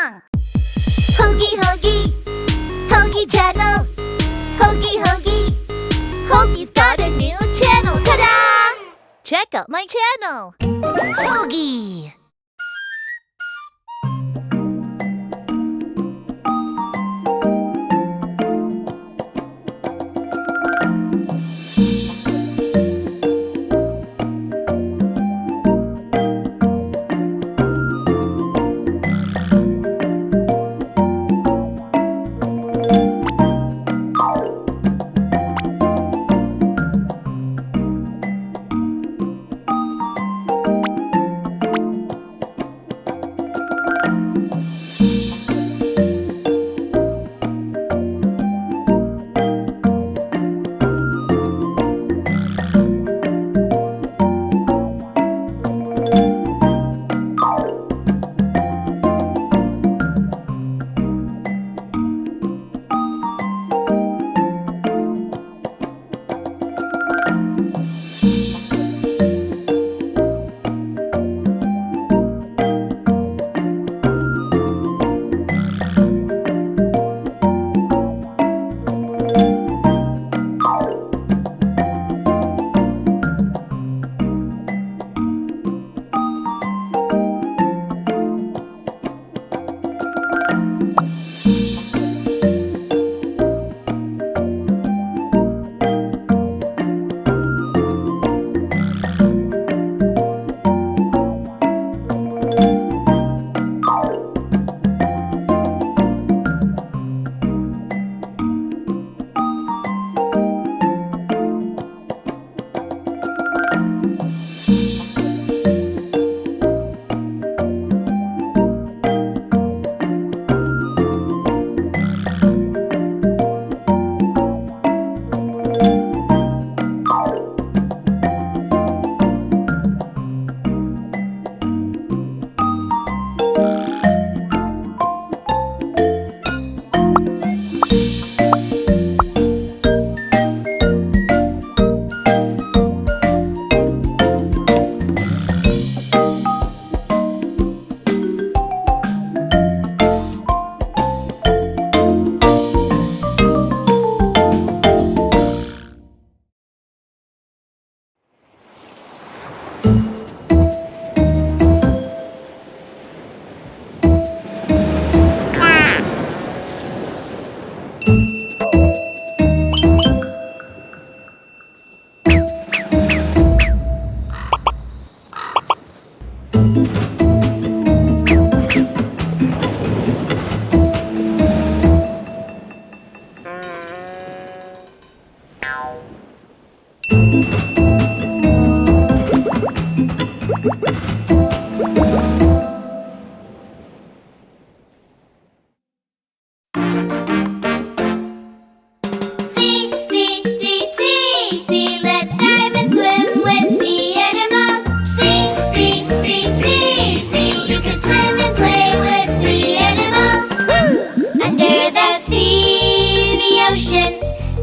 Pinkfong! Hoagie channel. Hoagie. Hoagie's got a new channel. Ta-da! Check out my channel. Hoagie.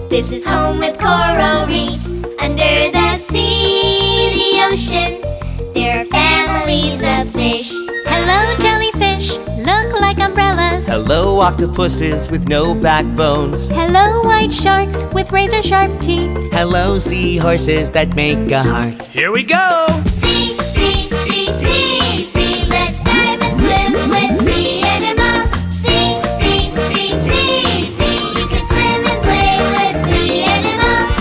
This is home with coral reefs. Under the sea, the ocean, there are families of fish. Hello, jellyfish, look like umbrellas. Hello, octopuses with no backbones. Hello, white sharks with razor-sharp teeth. Hello, seahorses that make a heart. Here we go! See, let's dive and swim with sea animals. See, you can swim and play with sea animals.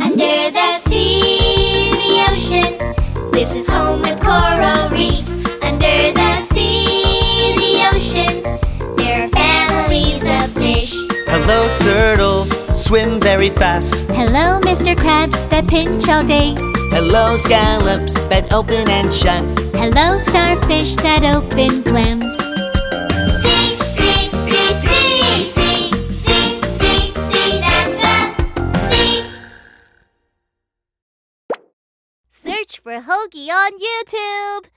Under the sea, the ocean, this is home with coral reefs. Under the sea, the ocean, there are families of fish. Hello, turtles, swim very fast. Hello, Mr. Crabs that pinch all day. Hello, scallops that open and shut. Hello, starfish that open clams. See, that's the sea. Search for Hoagie on YouTube.